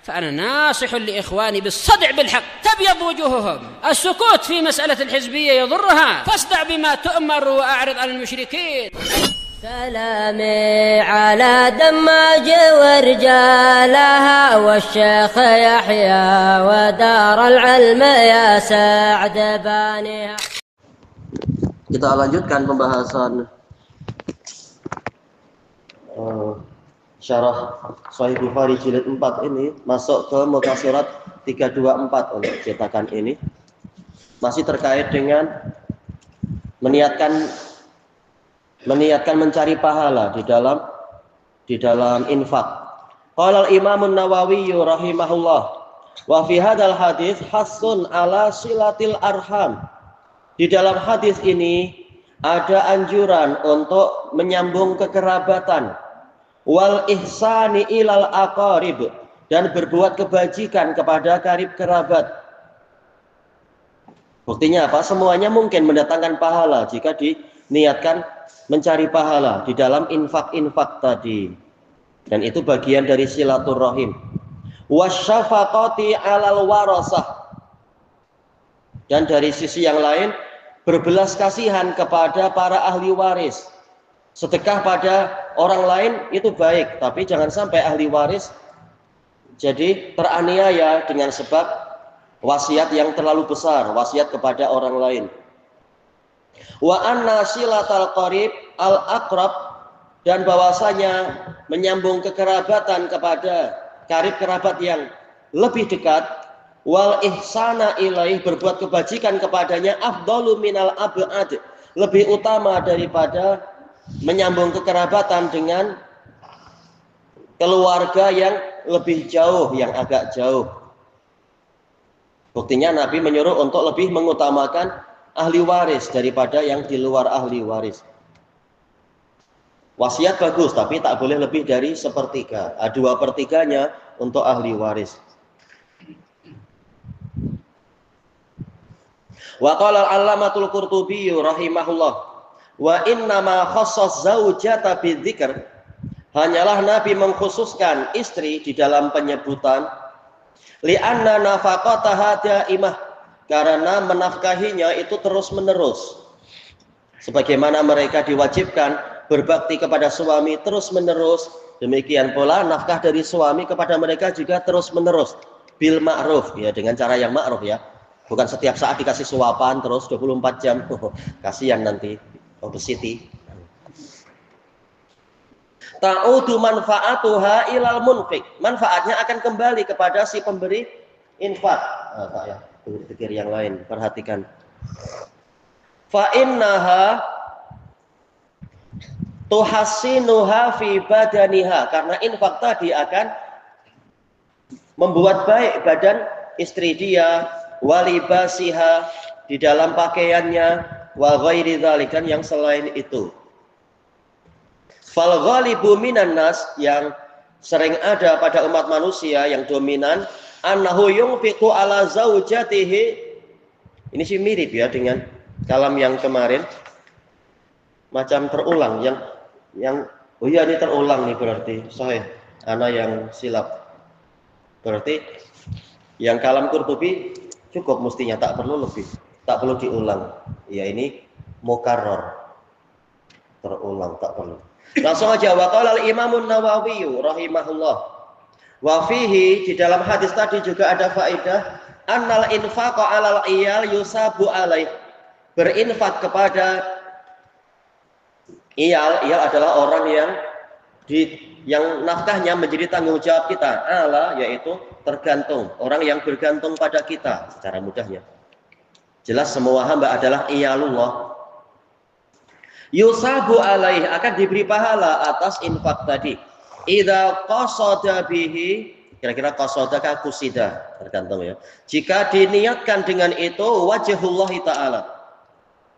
فأنا ناصح لإخواني بالصدع بالحق تبيض وجوههم. السكوت في مسألة الحزبية يضرها، فاصدع بما تؤمر وأعرض عن المشركين. سلامي على دماج ورجالها والشيخ يحيى ودار العلم يا سعد بانيها. Kita lanjutkan pembahasan syarah Sahih Bukhari jilid 4 ini, masuk ke muka surat 324 untuk cetakan ini. Masih terkait dengan meniatkan mencari pahala di dalam infak. Qala al-Imam an-Nawawi rahimahullah wa fi hadzal hadis hasun ala silatil arham. Di dalam hadis ini ada anjuran untuk menyambung kekerabatan, wal ihsani ilal aqarib, dan berbuat kebajikan kepada karib kerabat. Buktinya apa? Semuanya mungkin mendatangkan pahala jika diniatkan mencari pahala di dalam infak-infak tadi. Dan itu bagian dari silaturahim. Wasyafaqati 'alal warasah. Dan dari sisi yang lain, berbelas kasihan kepada para ahli waris. Sedekah pada orang lain itu baik, tapi jangan sampai ahli waris jadi teraniaya dengan sebab wasiat yang terlalu besar, wasiat kepada orang lain. Wa anna silatal qarib al aqrab, dan bahwasanya menyambung kekerabatan kepada karib kerabat yang lebih dekat, wal ihsana ilaih, berbuat kebajikan kepadanya, afdalu minal ab'ad, lebih utama daripada menyambung kekerabatan dengan keluarga yang lebih jauh, yang agak jauh. Buktinya Nabi menyuruh untuk lebih mengutamakan ahli waris daripada yang di luar ahli waris. Wasiat bagus, tapi tak boleh lebih dari sepertiga. 2/3 untuk ahli waris. Wa qala al-Allamatul Qurtubi rahimahullah, wa inna ma khassas zaujata bidzikr, hanyalah Nabi mengkhususkan istri di dalam penyebutan, li'anna nafaqataha daimah, karena menafkahinya itu terus-menerus. Sebagaimana mereka diwajibkan berbakti kepada suami terus-menerus, demikian pula nafkah dari suami kepada mereka juga terus-menerus, bil ma'ruf, ya, dengan cara yang ma'ruf, ya. Bukan setiap saat dikasih suapan terus 24 jam. Kasihan nanti obesity. Ta'udu manfaatuha ilal munfiq, manfaatnya akan kembali kepada si pemberi infak. Ya, pikir yang lain, perhatikan. Fa innaha tuhassinuha fi badaniha, karena infak tadi akan membuat baik badan istri dia, walibasiha, di dalam pakaiannya, wa ghairi dzalika, yang selain itu. Fal ghalibu minan nas, yang sering ada pada umat manusia yang dominan, annahu yunfiqu ala zaujatihi. Ini sih mirip ya dengan kalam yang kemarin, macam terulang, yang oh iya, ini terulang nih, berarti sahih, ana yang silap. Berarti yang kalam Qurtubi cukup mestinya, tak perlu lebih, tak perlu diulang. Ya, ini mukarrar, terulang, tak perlu. Langsung aja, wa qala al-Imam an-Nawawi rahimahullah, wa fihi, di dalam hadis tadi juga ada faedah, annal infaqa 'alal iyal yusabu alaih, berinfak kepada iyal adalah orang yang nafkahnya menjadi tanggung jawab kita. Ala, yaitu tergantung, orang yang bergantung pada kita, secara mudahnya. Jelas semua hamba adalah iyalullah. Yusabu alaih, akan diberi pahala atas infak tadi. Idza qasada bihi, kira-kira qasada ka qusida, tergantung ya. Jika diniatkan dengan itu wajhullah taala,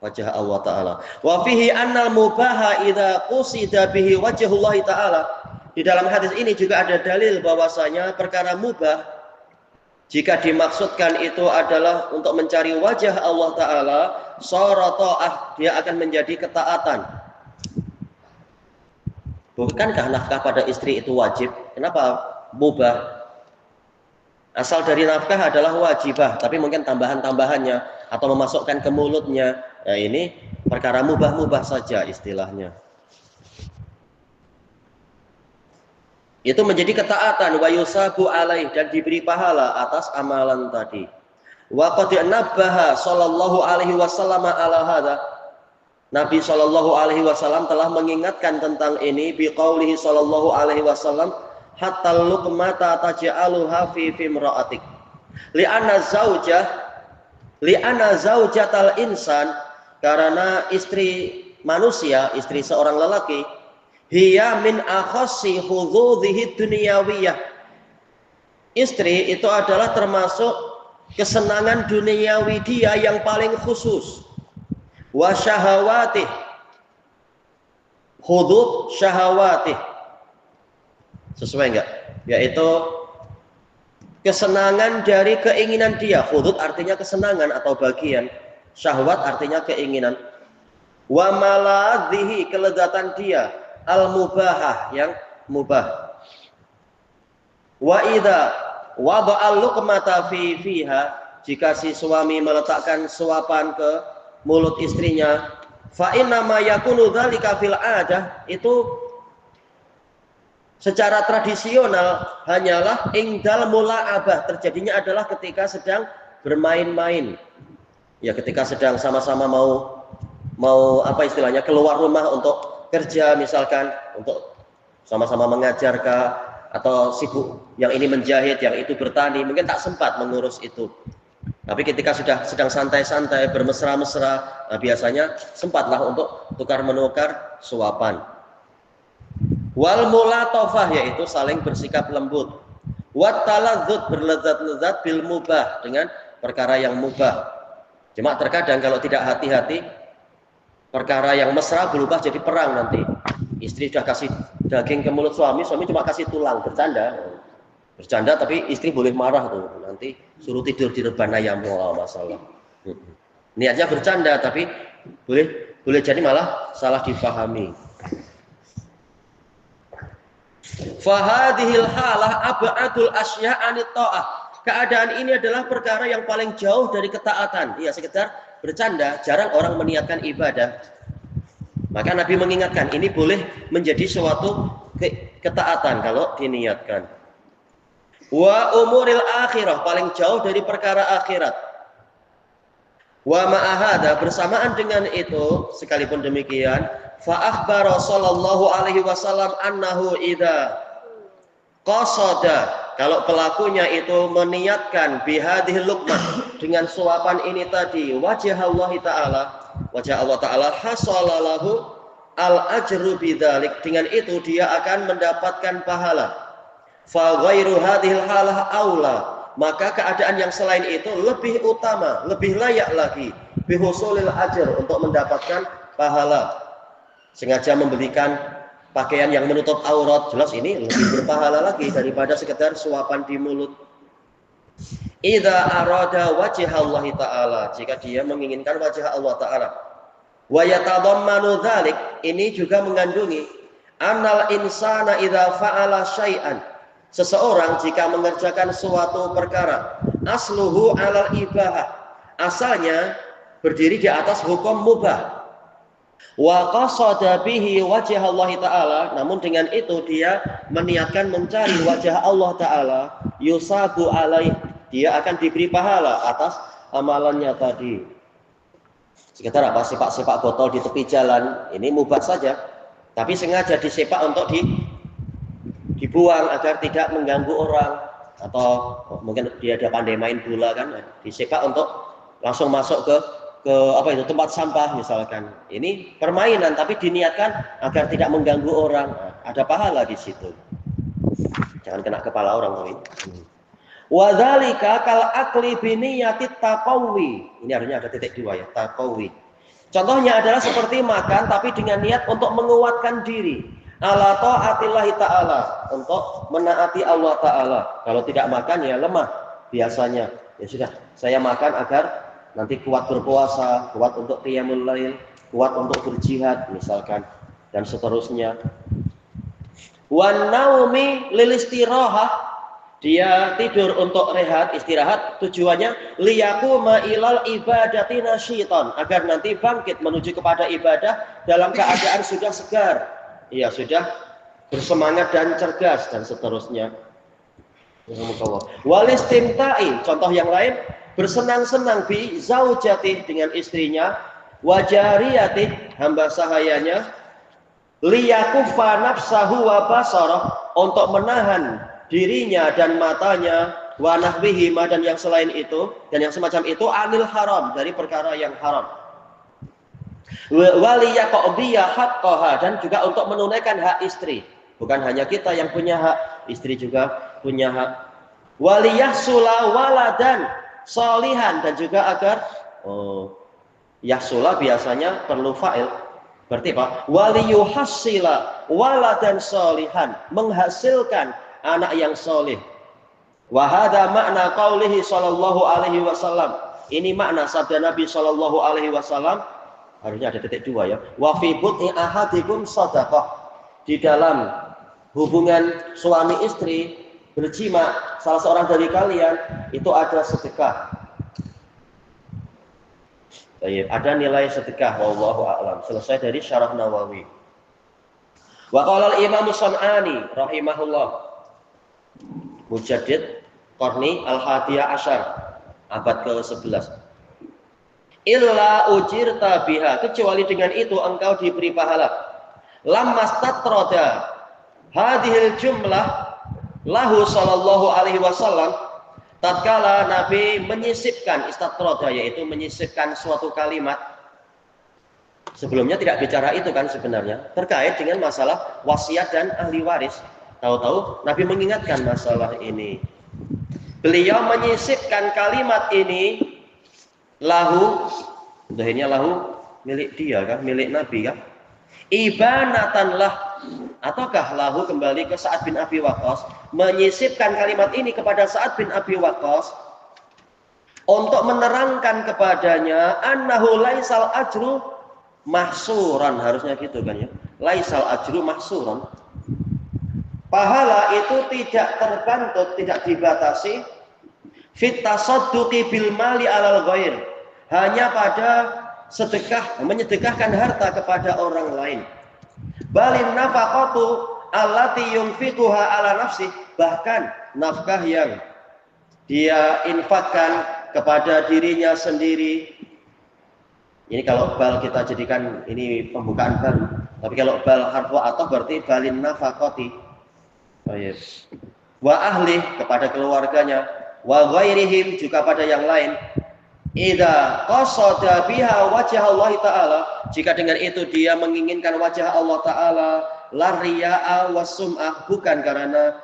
wajah Allah taala. Wa fihi annal mubaha idza qusida bihi wajhullah taala. Di dalam hadis ini juga ada dalil bahwasanya perkara mubah, jika dimaksudkan itu adalah untuk mencari wajah Allah Ta'ala, shara ta'ah, dia akan menjadi ketaatan. Bukankah nafkah pada istri itu wajib? Kenapa mubah? Asal dari nafkah adalah wajibah, tapi mungkin tambahan-tambahannya atau memasukkan ke mulutnya, nah ini perkara mubah-mubah saja istilahnya. Itu menjadi ketaatan, wa yusabu alaih, dan diberi pahala atas amalan tadi. Wa qad nabbaha sallallahu alaihi wasallam ala hadza. Nabi sallallahu alaihi wasallam telah mengingatkan tentang ini biqaulihi sallallahu alaihi wasallam, hatta luqmata taj'aluha fi imra'atik. Li'anna zaujatal insan, karena istri manusia, istri seorang lelaki, hiya min akhassi hududhihi dunyawiyah. Istri itu adalah termasuk kesenangan duniawi dia yang paling khusus. Wa syahawatih, hudud syahawatih, sesuai enggak? Yaitu kesenangan dari keinginan dia. Hudud artinya kesenangan atau bagian, syahwat artinya keinginan. Wa maladhihi, kelezatan dia, al mubahah, yang mubah. Wa idza wada'al luqmata fiha, jika si suami meletakkan suapan ke mulut istrinya, fa inna ma yakunu dzalika fil adah, itu secara tradisional hanyalah ingdal mula'abah, terjadinya adalah ketika sedang bermain-main. Ya, ketika sedang sama-sama mau apa istilahnya, keluar rumah untuk kerja misalkan, untuk sama-sama mengajar atau sibuk, yang ini menjahit, yang itu bertani, mungkin tak sempat mengurus itu. Tapi ketika sudah sedang santai-santai, bermesra-mesra, nah biasanya sempatlah untuk tukar-menukar suapan. Wal mulatofah, yaitu saling bersikap lembut. Wat taladzud, berlezat-lezat bil mubah, dengan perkara yang mubah. Cuma terkadang kalau tidak hati-hati, perkara yang mesra berubah jadi perang nanti. Istri sudah kasih daging ke mulut suami, suami cuma kasih tulang, bercanda, tapi istri boleh marah tuh, nanti suruh tidur di reban ayam, masalah. Niatnya bercanda, tapi boleh jadi malah salah difahami. Fahadhil halah ab'adul asya' anit ta'ah. Keadaan ini adalah perkara yang paling jauh dari ketaatan. Ya, sekedar bercanda, jarang orang meniatkan ibadah. Maka Nabi mengingatkan, ini boleh menjadi suatu ketaatan kalau diniatkan. Wa umuril akhirah, paling jauh dari perkara akhirat. Wa ma'ahada, bersamaan dengan itu, sekalipun demikian, fa akhbara sallallahu alaihi wasallam annahu idza qasada, kalau pelakunya itu meniatkan bihadhil luqmah, dengan suapan ini tadi, wajah Allah Ta'ala, hasalalahu al ajru bidzalik, dengan itu dia akan mendapatkan pahala. Fa ghairu hadhil halah aula, maka keadaan yang selain itu lebih utama, lebih layak lagi bihusulil ajr, untuk mendapatkan pahala. Sengaja membelikan pakaian yang menutup aurat, jelas ini lebih berpahala lagi daripada sekedar suapan di mulut. Idza arada wajh Allah Ta'ala, jika dia menginginkan wajah Allah Ta'ala. Wa yatadammanu dzalik, ini juga mengandungi annal insana idza fa'ala syai'an, seseorang jika mengerjakan suatu perkara, asluhu alal ibahah, asalnya berdiri di atas hukum mubah. Wa qasada bihi wajh Allah Ta'ala, namun dengan itu dia meniatkan mencari wajah Allah Ta'ala, yusabu alaih, dia akan diberi pahala atas amalannya tadi. Sekitar apa? Sepak-sepak botol di tepi jalan, ini mubah saja, tapi sengaja disepak untuk dibuang agar tidak mengganggu orang, atau mungkin dia pandai main bola kan, disepak untuk langsung masuk ke apa itu, tempat sampah misalkan. Ini permainan tapi diniatkan agar tidak mengganggu orang, ada pahala di situ. Jangan kena kepala orang tapi. Wa dzalika kal akli bi niyatit taqawi. Ini artinya ada titik dua ya, taqawi. Contohnya adalah seperti makan tapi dengan niat untuk menguatkan diri. Ala ta'atillahi ta'ala, untuk menaati Allah Ta'ala. Kalau tidak makan ya lemah biasanya. Ya sudah, saya makan agar nanti kuat berpuasa, kuat untuk qiyamul lail, kuat untuk berjihad misalkan, dan seterusnya. Wan naumi lil istirahah, Dia tidur untuk rehat, istirahat, tujuannya liyaquma ilal ibadati nasyiton, agar nanti bangkit menuju kepada ibadah dalam keadaan sudah segar. Iya, sudah bersemangat dan cerdas dan seterusnya. Walistimta'i, contoh yang lain, bersenang-senang bi zaujati, dengan istrinya, wajariyati, hamba sahayanya, liyakufa nafsahu wa basarah, untuk menahan dirinya dan matanya, wa nahwihima, dan yang selain itu dan yang semacam itu, anil haram, dari perkara yang haram, waliyaqdiya haqqaha, dan juga untuk menunaikan hak istri. Bukan hanya kita yang punya hak, istri juga punya hak. Waliyahsula waladan solihan, dan juga agar yahsula biasanya perlu fa'il. Berarti apa? Waliyuhassila waladan solihan, menghasilkan anak yang soleh. Wa hadza makna qaulihi sallallahu alaihi wasallam. Ini makna sabda Nabi sallallahu alaihi wasallam. Harusnya ada titik 2 ya. Wa fi bud'i ahadikum shadaqah. Di dalam hubungan suami istri berjima salah seorang dari kalian itu ada sedekah. Ada nilai sedekah, wallahu a'lam. Selesai dari Syarah Nawawi. Wa qala al-Imam San'ani rahimahullah, Mujaddid Qarni al-Hadiyah Asyar, abad ke-11. Illa ujirta biha, kecuali dengan itu engkau diberi pahala. Lammastatroda hadhil jumlah lahu sallallahu alaihi wasallam, tatkala Nabi menyisipkan istatroda, yaitu menyisipkan suatu kalimat. Sebelumnya tidak bicara itu kan sebenarnya, terkait dengan masalah wasiat dan ahli waris. Tahu-tahu Nabi mengingatkan masalah ini. Beliau menyisipkan kalimat ini, lahu, akhirnya lahu milik dia kan, milik Nabi kan. Ibanatanlah, ataukah lahu kembali ke Sa'ad bin Abi Waqqas, menyisipkan kalimat ini kepada Sa'ad bin Abi Waqqas untuk menerangkan kepadanya annahu laisal ajru mahsuran, harusnya gitu kan ya. Laisal ajru mahsuran. Pahala itu tidak terbantut, tidak dibatasi fit tasadduqi bil mali alal ghair, hanya pada sedekah, menyedekahkan harta kepada orang lain. Balin nafaqatu allati yunfiquha ala nafsi, bahkan nafkah yang dia infakkan kepada dirinya sendiri. Ini kalau bal kita jadikan ini pembukaan baru, tapi kalau bal harfu atau berarti balin nafaqati. Wa ahli, kepada keluarganya, wa ghairihim, juga pada yang lain. Idza qasada biha wajah Allah taala, jika dengan itu dia menginginkan wajah Allah taala, la riya'a wasum'ah, bukan karena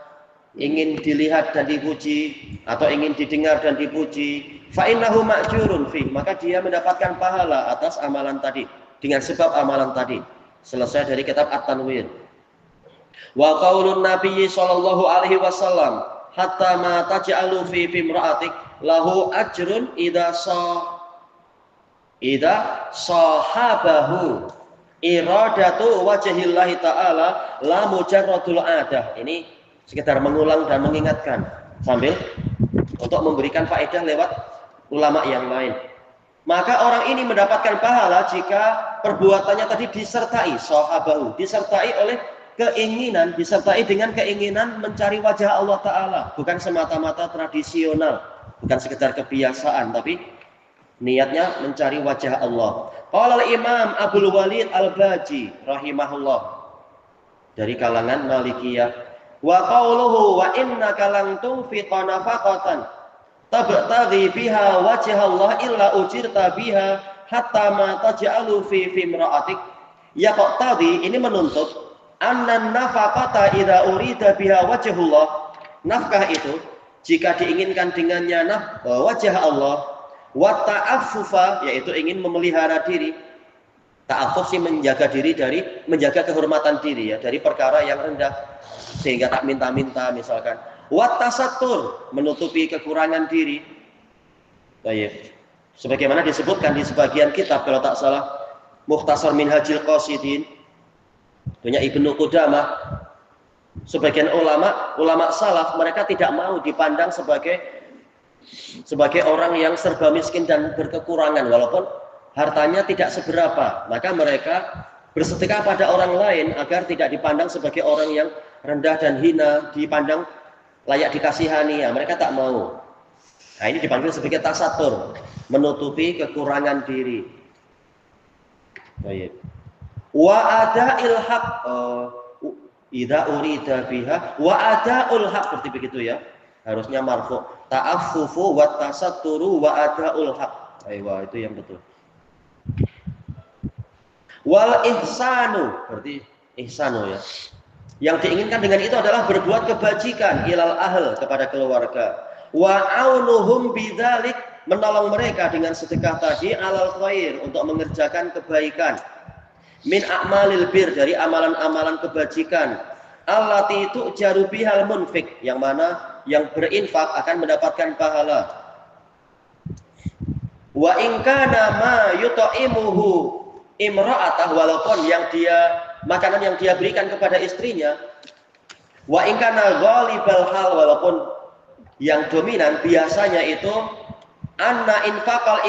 ingin dilihat dan dipuji atau ingin didengar dan dipuji, fa innahu ma'jurun fi, maka dia mendapatkan pahala atas amalan tadi, dengan sebab amalan tadi. Selesai dari kitab At-Tanwir. Wa qaulun Nabi sallallahu alaihi wasallam, hatta ma taj'alu fi imra'atik lahu ajrun idza sahabahu iradatu wajhillahi ta'ala la mujarradul adah. Ini sekedar mengulang dan mengingatkan sambil untuk memberikan faedah lewat ulama yang lain. Maka orang ini mendapatkan pahala jika perbuatannya tadi disertai sahabahu, disertai oleh keinginan, disertai dengan keinginan mencari wajah Allah Ta'ala, bukan semata-mata tradisional, bukan sekedar kebiasaan, tapi niatnya mencari wajah Allah. Qala al-Imam Abdul Walid Al-Baji rahimahullah, dari kalangan Malikiyah, wa qauluhu wa innaka lan tunfiqa nafaqatan tabtaghi biha wajha Allah illa ujirta biha hatta ma taj'alu fi imra'atik. Ya kok tadi ini menuntut annan nafaqata idza urida biha wajhullah, nafkah itu jika diinginkan dengannya wajah Allah, wa ta'affufa, yaitu ingin memelihara diri. Ta'affuf sih menjaga diri dari, menjaga kehormatan diri ya, dari perkara yang rendah sehingga tak minta-minta misalkan. Wa tasattur, menutupi kekurangan diri. Baik. Sebagaimana disebutkan di sebagian kitab, kalau tak salah, Mukhtasar Minhajil Qasidin punya Ibnu Qudamah, Sebagian ulama salaf mereka tidak mau dipandang sebagai orang yang serba miskin dan berkekurangan walaupun hartanya tidak seberapa. Maka mereka bersedekah pada orang lain agar tidak dipandang sebagai orang yang rendah dan hina, dipandang layak dikasihani. Ya, mereka tak mau. Nah, ini dipanggil sebagai tasatur, menutupi kekurangan diri. Baik. Wa ada'il haq idza urida biha wa ada'ul haq, seperti begitu ya. Harusnya marfu. Ta'affufu wa tasatturu wa ada'ul haq. Wah, itu yang betul. Wal ihsanu, berarti ihsanu ya. Yang diinginkan dengan itu adalah berbuat kebajikan ilal ahl, kepada keluarga. Wa aunuhum bidzalik, menolong mereka dengan sedekah tadi alal khair, untuk mengerjakan kebaikan. Min a'malil bir, dari amalan-amalan kebajikan. Allati tu'jaru bihal munfik, yang mana yang berinfak akan mendapatkan pahala. Wa in kana ma yut'imuhu imra'atah, walaupun yang dia makanan yang dia berikan kepada istrinya, wa in kana ghalibal hal, walaupun yang dominan biasanya itu anna infaqal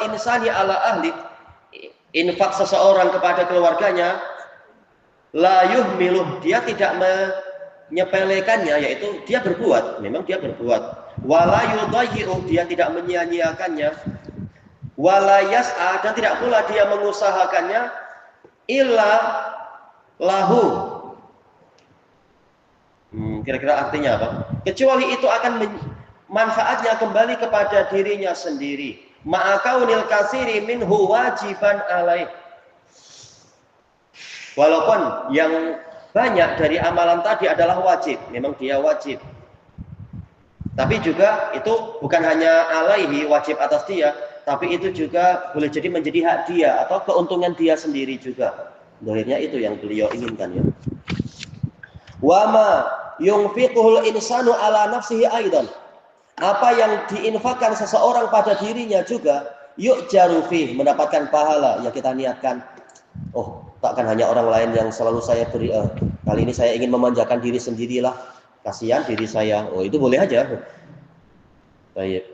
insani ala ahli, infak seseorang kepada keluarganya, la yuhmiluh, dia tidak menyepelekannya, yaitu dia berbuat, memang dia berbuat, wala yudayyi'u, dia tidak menyia-nyiakannya, wala yas'a, dan tidak pula dia mengusahakannya, illa lahu, kira-kira artinya apa? Kecuali itu akan manfaatnya kembali kepada dirinya sendiri. Ma'akaunil kasiri minhu wajiban alaih, walaupun yang banyak dari amalan tadi adalah wajib, memang dia wajib, tapi juga itu bukan hanya alaihi, wajib atas dia, tapi itu juga boleh jadi menjadi hak dia atau keuntungan dia sendiri juga. Dohirnya itu yang beliau inginkan ya. Wama yunfiquhul insanu ala nafsihi aidan, apa yang diinfakkan seseorang pada dirinya juga yuk jarufi, mendapatkan pahala. Ya, kita niatkan, oh takkan hanya orang lain yang selalu saya beri, kali ini saya ingin memanjakan diri sendirilah, kasihan diri saya. Oh, itu boleh aja. Baik.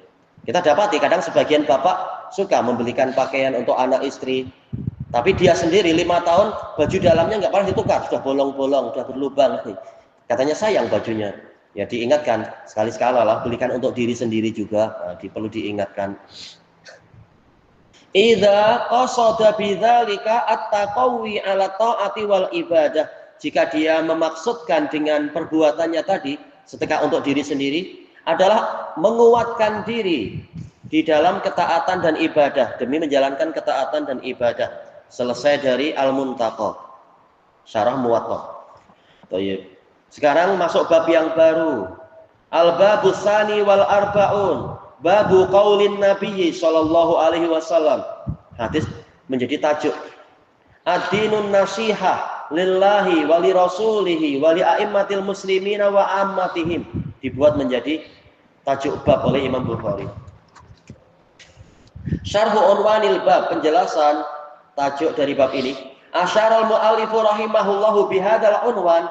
Kita dapati kadang sebagian bapak suka membelikan pakaian untuk anak istri, tapi dia sendiri 5 tahun baju dalamnya nggak pernah ditukar, sudah bolong-bolong, sudah berlubang. Katanya sayang bajunya. Ya, diingatkan sekali-sekala lah, belikan untuk diri sendiri juga. Nah, perlu diingatkan. Idza qasada bidzalika at-taqawi 'ala ta'ati wal ibadah, jika dia memaksudkan dengan perbuatannya tadi sedekah untuk diri sendiri adalah menguatkan diri di dalam ketaatan dan ibadah, demi menjalankan ketaatan dan ibadah. Selesai dari Al-Muntaqa, Syarah Muwatta. Baik. Sekarang masuk bab yang baru. Al-babus tsani wal arba'un, babu qaulin Nabi sallallahu alaihi wasallam. Hadis menjadi tajuk. Ad-dinun nasihah lillahi wa li rasulihi wa li a'immatil muslimina wa ammatihim. Dibuat menjadi tajuk bab oleh Imam Bukhari. Syarhu unwanil bab, penjelasan tajuk dari bab ini. Asyarul mu'allifu rahimahullahu bihadzal unwan,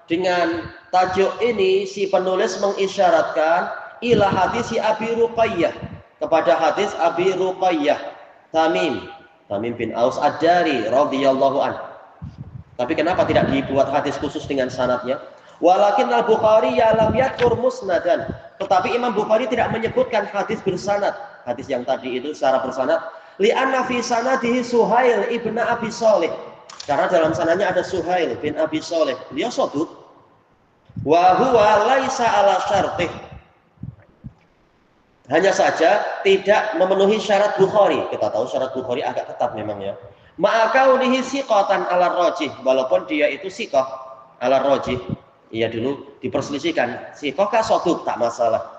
dengan tajuk ini si penulis mengisyaratkan ila hadis Abi Ruqayyah, kepada hadis Abi Ruqayyah Tamim bin Aus Ad-Dari radhiyallahu anhu. Tapi kenapa tidak dibuat hadis khusus dengan sanadnya? Walakin al-Bukhari ya lam yadkur musnadan, tetapi Imam Bukhari tidak menyebutkan hadis bersanad. Hadis yang tadi itu secara bersanad, li'anna fi sanadihi Suhail ibn Abi Shalih, karena dalam sanadnya ada Suhail bin Abi Shalih, beliau shadud. Wa huwa laisa ala syartih, hanya saja tidak memenuhi syarat Bukhari. Kita tahu syarat Bukhari agak ketat memang ya. Ma'akaunihi siqatan ala rajih, walaupun dia itu siqah ala rajih. Iya, dulu diperselisihkan siqah kah shadud, tak masalah.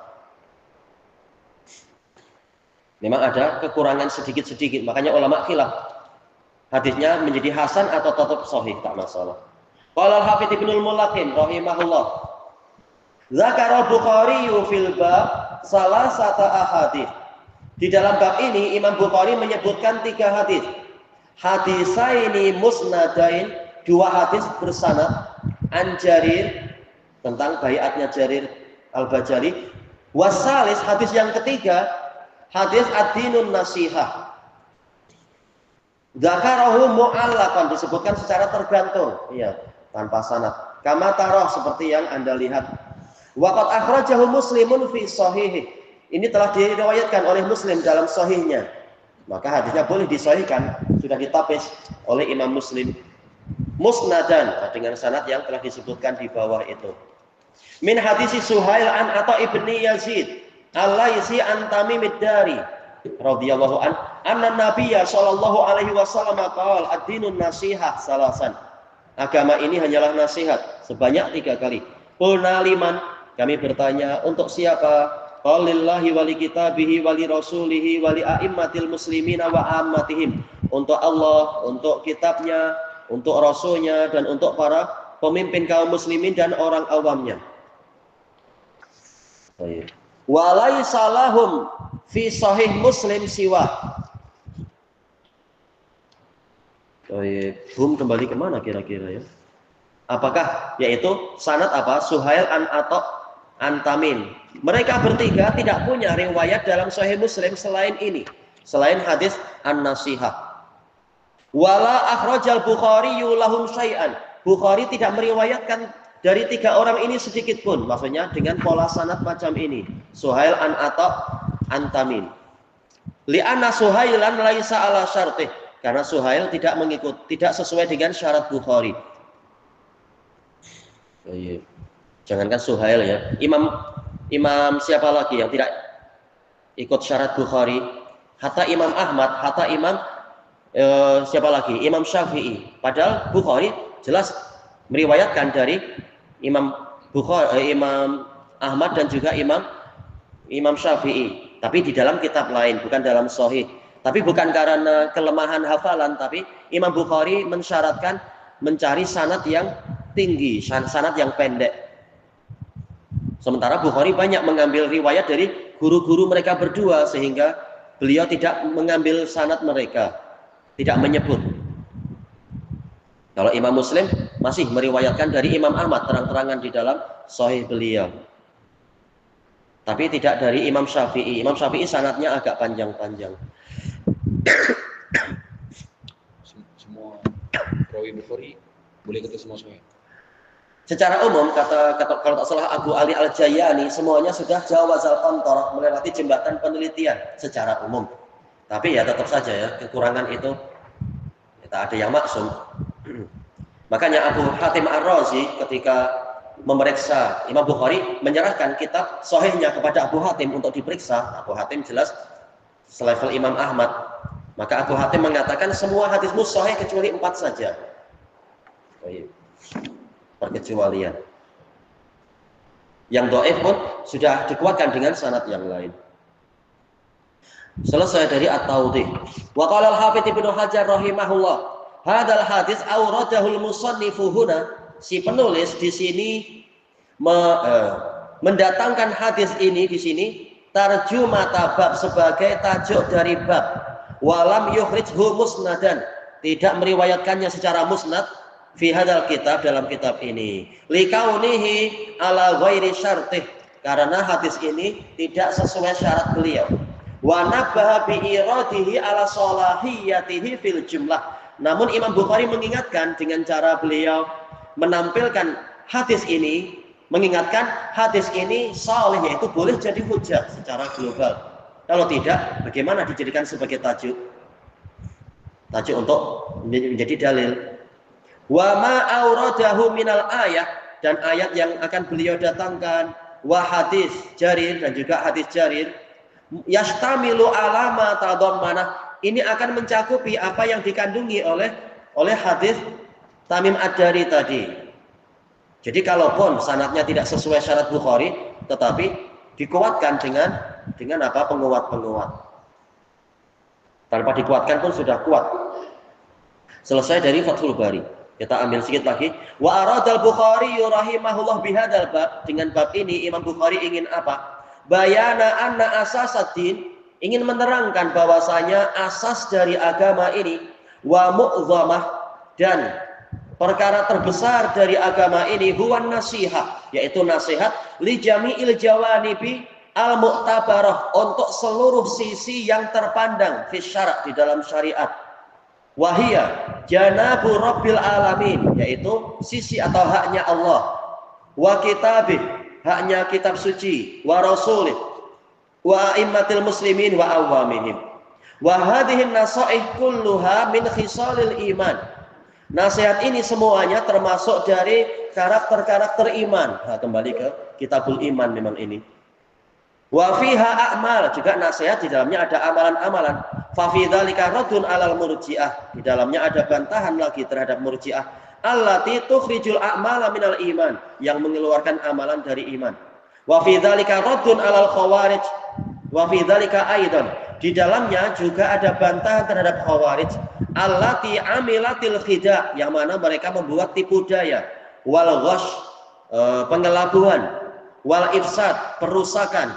Memang ada kekurangan sedikit-sedikit, makanya ulama khilaf hadisnya menjadi hasan atau tetap sahih, tak masalah. Qala al-Hafidz Ibnul Mulaqin rahimahullah, Zakara Bukhari fil bab salasata ahadits. Di dalam bab ini Imam Bukhari menyebutkan 3 hadis. Hadisaini musnadain, 2 hadis bersanad. an Jarir, tentang baiatnya Jarir Al-Bajali. Wasalis, hadis yang ketiga, hadis ad-dinun nasihah. Dzakarahu mu'allaqan, disebutkan secara tergantung, iya, tanpa sanad. Kama taroh, seperti yang Anda lihat. Waqad akhrajahu Muslimun fi shahihi. Ini telah diriwayatkan oleh Muslim dalam sahihnya. Maka hadisnya boleh disahihkan, sudah ditapis oleh Imam Muslim. Musnadan, dengan sanad yang telah disebutkan di bawah itu. Min hadis Suhail an Atha ibni Yazid al-Laisi an Tamim ad-Dari radhiyallahu an anna Nabiyya sallallahu alaihi wasallam qala ad-dinun nasihah salasan. Agama ini hanyalah nasihat sebanyak 3 kali. Qulna liman, kami bertanya untuk siapa? Qalillahi wa li kitabihi wa li rasulihi wa li a'immatil muslimina wa ammatihim. Untuk Allah, untuk kitabnya, untuk rasulnya, dan untuk para pemimpin kaum muslimin dan orang awamnya. Walaysa lahum fi sahih Muslim siwa. Kembali kemana kira-kira ya? Apakah yaitu sanad apa? Suhail an Atha an Tamim. Mereka bertiga tidak punya riwayat dalam sahih Muslim selain ini, selain hadis an-nasihah. Wala akhrajal Bukhari lahum syai'an. Bukhari tidak meriwayatkan dari 3 orang ini sedikit pun, maksudnya dengan pola sanad macam ini. Suhail an Atha an Tamim. Li'anna Suhailan laisa ala syartih, karena Suhail tidak sesuai dengan syarat Bukhari. Oh iya. Jangankan Suhail ya. Imam siapa lagi yang tidak ikut syarat Bukhari? Hatta Imam Ahmad, hatta Imam siapa lagi? Imam Syafi'i. Padahal Bukhari jelas meriwayatkan dari Imam Ahmad dan juga Imam Syafi'i. Tapi di dalam kitab lain, bukan dalam sahih. Tapi bukan karena kelemahan hafalan, tapi Imam Bukhari mensyaratkan mencari sanad yang tinggi, sanad yang pendek. Sementara Bukhari banyak mengambil riwayat dari guru-guru mereka berdua, sehingga beliau tidak mengambil sanad mereka, tidak menyebut. Kalau Imam Muslim masih meriwayatkan dari Imam Ahmad terang-terangan di dalam sahih beliau. Tapi tidak dari Imam Syafi'i. Imam Syafi'i sanadnya agak panjang-panjang. Semua rawi Bukhari boleh kata semua sahih. Secara umum kalau tak salah Abu Ali Al-Jayani semuanya sudah jawazal qantarah, melewati jembatan penelitian secara umum. Tapi ya tetap saja ya kekurangan itu tak ada yang maksum. Makanya Abu Hatim Ar-Razi ketika memeriksa Imam Bukhari menyerahkan kitab sahihnya kepada Abu Hatim untuk diperiksa. Abu Hatim jelas selevel Imam Ahmad. Maka Abu Hatim mengatakan semua hadismu sahih kecuali 4 saja. Perkecualian. Yang dhaif pun sudah dikuatkan dengan sanad yang lain. Selesai dari At-Tawdih. Wa qala al-Hafidz Ibnu Hajar rahimahullah, hadzal hadis awradahul musannifu huna. Si penulis di sini mendatangkan hadis ini di sini tarjumata bab sebagai tajuk dari bab. Walam yukhrijhu musnadan, tidak meriwayatkannya secara musnad fi hadzal kitab, dalam kitab ini. Likaunihi ala ghairi syartih, karena hadis ini tidak sesuai syarat beliau. Wa nabbaha bi iradihi ala salahiyatihi fil jumlah. Namun Imam Bukhari mengingatkan dengan cara beliau menampilkan hadis ini, mengingatkan hadis ini salih, yaitu boleh jadi hujjah secara global. Kalau tidak, bagaimana dijadikan sebagai tajuk? Tajuk untuk menjadi dalil. Wa ma auradahu minal ayat, dan ayat yang akan beliau datangkan, wa hadis Jarir, dan juga hadis Jarir, yastamilu alama tadammanah, ini akan mencakupi apa yang dikandungi oleh hadis Tamim Ad-Dari tadi. Jadi kalaupun sanadnya tidak sesuai syarat Bukhari, tetapi dikuatkan dengan apa? Penguat-penguat. Tanpa dikuatkan pun sudah kuat. Selesai dari Fathul Bari. Kita ambil sedikit lagi. Wa aradal Bukhari rahimahullah bihadzal bab, dengan bab ini Imam Bukhari ingin apa? Bayana anna asasaddin, ingin menerangkan bahwasanya asas dari agama ini, wa mu'dhamah, dan perkara terbesar dari agama ini huwan nasihat, yaitu nasihat li jami'il jawanibi al-mu'tabarah, untuk seluruh sisi yang terpandang fi syara', di dalam syariat. Wahia janabu rabbil alamin, yaitu sisi atau haknya Allah, wa kitabih, haknya kitab suci, wa rasulih, wa a'immatil muslimin wa awamihim. Wa hadhihi nasaih kulluha min khisalil iman. Nasihat ini semuanya termasuk dari karakter-karakter iman. Nah, kembali ke kitabul iman memang ini. Wa fiha a'mal, juga nasihat di dalamnya ada amalan-amalan. Fa fi dzalika raddun 'alal murji'ah, di dalamnya ada bantahan lagi terhadap murji'ah. Allati tukhrijul a'mala minal iman, yang mengeluarkan amalan dari iman. Wa fi dzalika raddun 'alal khawarij. Wa fi dzalika aidan, di dalamnya juga ada bantahan terhadap khawarij. Allati amilatil khida', yang mana mereka membuat tipu daya. Wal ghash, pengelabuan. Wal ifsad, perusakan.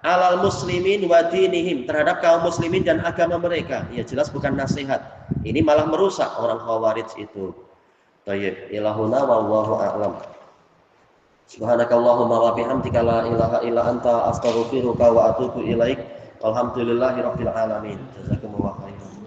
Alal muslimin wa dinihim, terhadap kaum muslimin dan agama mereka. Ya jelas bukan nasihat. Ini malah merusak orang khawarij itu. Baik, ilahuna wallahu a'lam. Subhanakallahumma wa bihamdika la ilaha illa anta astaghfiruka wa atubu ilaik. Alhamdulillahirabbil alamin. Jazakumullahu khairan.